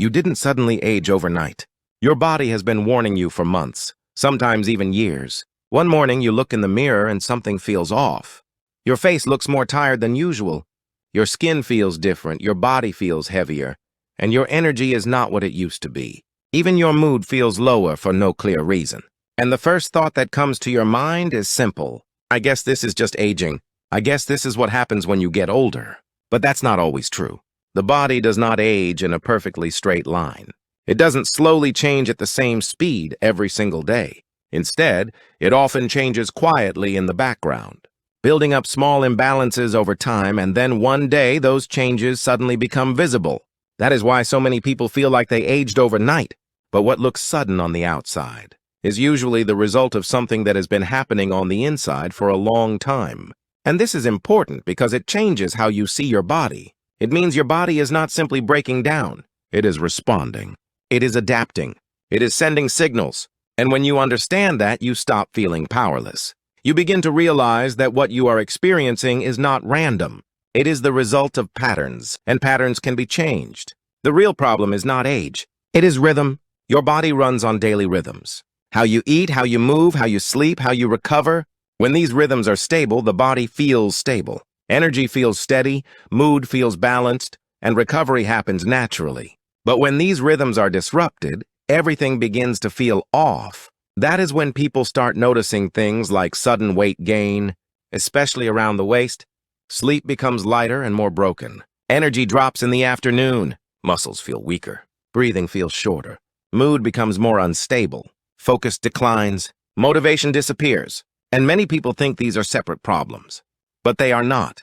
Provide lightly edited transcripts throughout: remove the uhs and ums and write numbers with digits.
You didn't suddenly age overnight. Your body has been warning you for months, sometimes even years. One morning you look in the mirror and something feels off. Your face looks more tired than usual. Your skin feels different, your body feels heavier, and your energy is not what it used to be. Even your mood feels lower for no clear reason. And the first thought that comes to your mind is simple. I guess this is just aging. I guess this is what happens when you get older. But that's not always true. The body does not age in a perfectly straight line. It doesn't slowly change at the same speed every single day. Instead, it often changes quietly in the background, building up small imbalances over time, and then one day those changes suddenly become visible. That is why so many people feel like they aged overnight. But what looks sudden on the outside is usually the result of something that has been happening on the inside for a long time. And this is important because it changes how you see your body. It means your body is not simply breaking down. It is responding. It is adapting. It is sending signals. And when you understand that, you stop feeling powerless. You begin to realize that what you are experiencing is not random. It is the result of patterns, and patterns can be changed. The real problem is not age. It is rhythm. Your body runs on daily rhythms. How you eat, how you move, how you sleep, how you recover. When these rhythms are stable, the body feels stable. Energy feels steady, mood feels balanced, and recovery happens naturally. But when these rhythms are disrupted, everything begins to feel off. That is when people start noticing things like sudden weight gain, especially around the waist. Sleep becomes lighter and more broken. Energy drops in the afternoon. Muscles feel weaker. Breathing feels shorter. Mood becomes more unstable. Focus declines. Motivation disappears. And many people think these are separate problems. But they are not.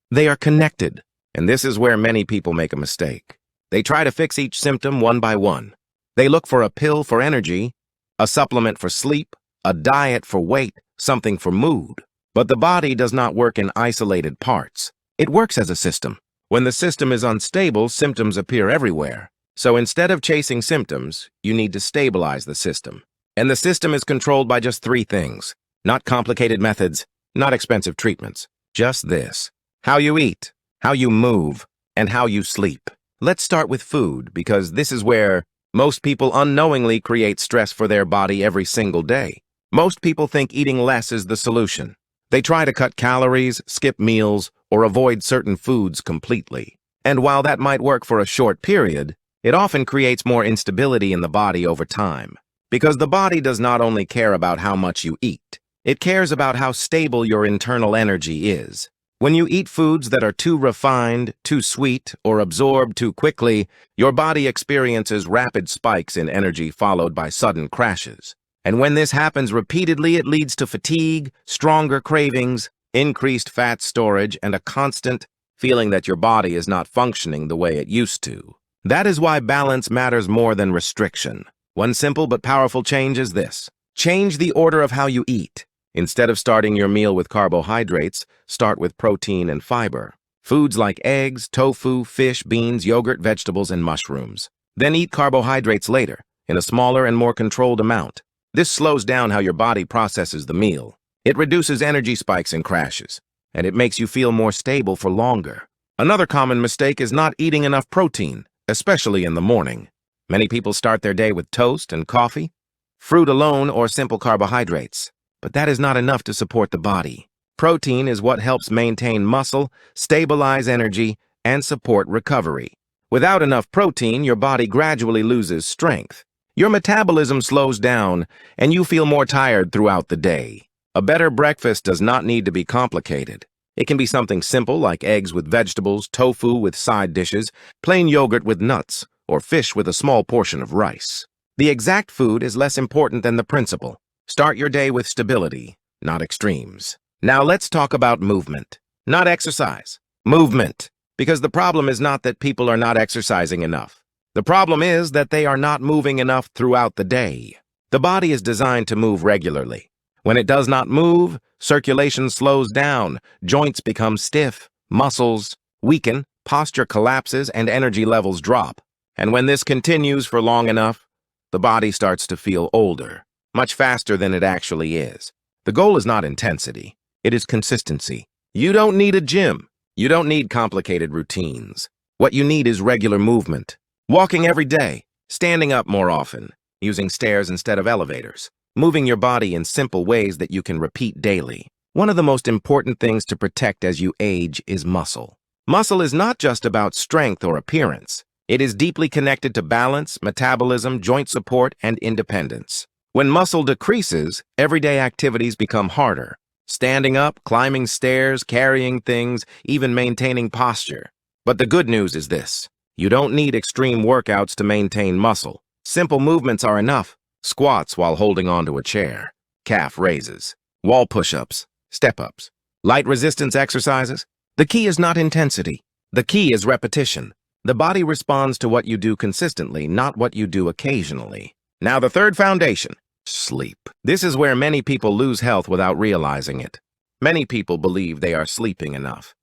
They are connected. And this is where many people make a mistake. They try to fix each symptom one by one. They look for a pill for energy, a supplement for sleep, a diet for weight, something for mood. But the body does not work in isolated parts. It works as a system. When the system is unstable, symptoms appear everywhere. So instead of chasing symptoms, you need to stabilize the system. And the system is controlled by just three things. Not complicated methods, not expensive treatments. Just this: how you eat, how you move, and how you sleep. Let's start with food, because this is where most people unknowingly create stress for their body every single day. Most people think eating less is the solution. They try to cut calories, skip meals, or avoid certain foods completely. And while that might work for a short period, it often creates more instability in the body over time. Because the body does not only care about how much you eat, it cares about how stable your internal energy is. When you eat foods that are too refined, too sweet, or absorbed too quickly, your body experiences rapid spikes in energy followed by sudden crashes. And when this happens repeatedly, it leads to fatigue, stronger cravings, increased fat storage, and a constant feeling that your body is not functioning the way it used to. That is why balance matters more than restriction. One simple but powerful change is this: change the order of how you eat. Instead of starting your meal with carbohydrates, start with protein and fiber. Foods like eggs, tofu, fish, beans, yogurt, vegetables, and mushrooms. Then eat carbohydrates later, in a smaller and more controlled amount. This slows down how your body processes the meal. It reduces energy spikes and crashes, and it makes you feel more stable for longer. Another common mistake is not eating enough protein, especially in the morning. Many people start their day with toast and coffee, fruit alone, or simple carbohydrates. But that is not enough to support the body. Protein is what helps maintain muscle, stabilize energy, and support recovery. Without enough protein, your body gradually loses strength. Your metabolism slows down, and you feel more tired throughout the day. A better breakfast does not need to be complicated. It can be something simple like eggs with vegetables, tofu with side dishes, plain yogurt with nuts, or fish with a small portion of rice. The exact food is less important than the principle. Start your day with stability, not extremes. Now let's talk about movement. Not exercise. Movement. Because the problem is not that people are not exercising enough. The problem is that they are not moving enough throughout the day. The body is designed to move regularly. When it does not move, circulation slows down, joints become stiff, muscles weaken, posture collapses, and energy levels drop. And when this continues for long enough, the body starts to feel older, much faster than it actually is. The goal is not intensity, it is consistency. You don't need a gym. You don't need complicated routines. What you need is regular movement. Walking every day, standing up more often, using stairs instead of elevators, moving your body in simple ways that you can repeat daily. One of the most important things to protect as you age is muscle. Muscle is not just about strength or appearance. It is deeply connected to balance, metabolism, joint support, and independence. When muscle decreases, everyday activities become harder. Standing up, climbing stairs, carrying things, even maintaining posture. But the good news is this. You don't need extreme workouts to maintain muscle. Simple movements are enough. Squats while holding onto a chair, calf raises, wall push-ups, step-ups, light resistance exercises. The key is not intensity. The key is repetition. The body responds to what you do consistently, not what you do occasionally. Now the third foundation, sleep. This is where many people lose health without realizing it. Many people believe they are sleeping enough,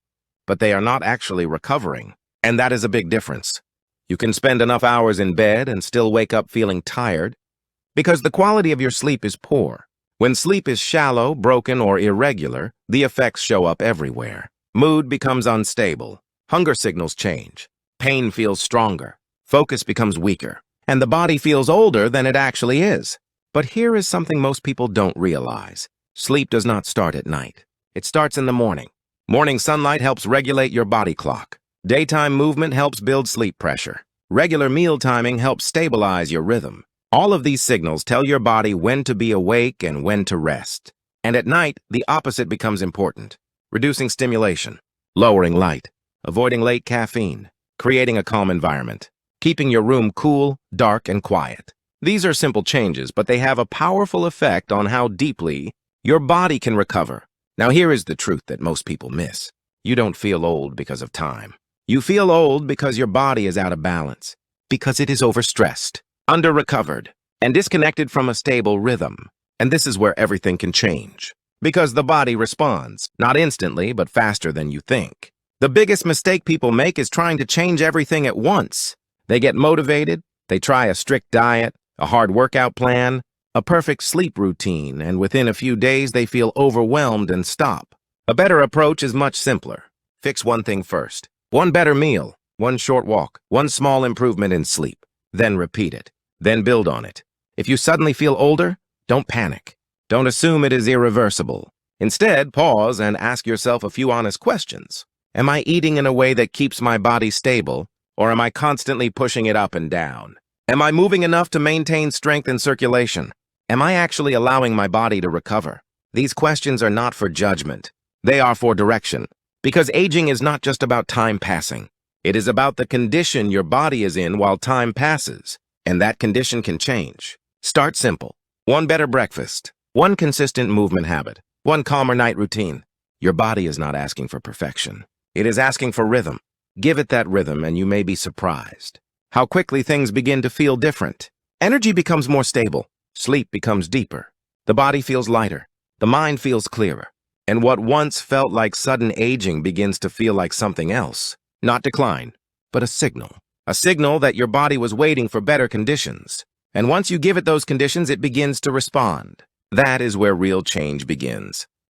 but they are not actually recovering. And that is a big difference. You can spend enough hours in bed and still wake up feeling tired because the quality of your sleep is poor. When sleep is shallow, broken, or irregular, the effects show up everywhere. Mood becomes unstable. Hunger signals change. Pain feels stronger. Focus becomes weaker. And the body feels older than it actually is. But here is something most people don't realize. Sleep does not start at night. It starts in the morning. Morning sunlight helps regulate your body clock. Daytime movement helps build sleep pressure. Regular meal timing helps stabilize your rhythm. All of these signals tell your body when to be awake and when to rest. And at night, the opposite becomes important. Reducing stimulation, lowering light, avoiding late caffeine, creating a calm environment, keeping your room cool, dark, and quiet. These are simple changes, but they have a powerful effect on how deeply your body can recover. Now here is the truth that most people miss. You don't feel old because of time. You feel old because your body is out of balance, because it is overstressed, under-recovered, and disconnected from a stable rhythm. And this is where everything can change. Because the body responds, not instantly, but faster than you think. The biggest mistake people make is trying to change everything at once. They get motivated, they try a strict diet, a hard workout plan, a perfect sleep routine, and within a few days they feel overwhelmed and stop. A better approach is much simpler. Fix one thing first. One better meal, one short walk, one small improvement in sleep. Then repeat it. Then build on it. If you suddenly feel older, don't panic. Don't assume it is irreversible. Instead, pause and ask yourself a few honest questions. Am I eating in a way that keeps my body stable, or am I constantly pushing it up and down? Am I moving enough to maintain strength and circulation? Am I actually allowing my body to recover? These questions are not for judgment. They are for direction. Because aging is not just about time passing. It is about the condition your body is in while time passes. And that condition can change. Start simple. One better breakfast. One consistent movement habit. One calmer night routine. Your body is not asking for perfection. It is asking for rhythm. Give it that rhythm and you may be surprised how quickly things begin to feel different. Energy becomes more stable. Sleep becomes deeper. The body feels lighter. The mind feels clearer. And what once felt like sudden aging begins to feel like something else. Not decline, but a signal. A signal that your body was waiting for better conditions. And once you give it those conditions, it begins to respond. That is where real change begins.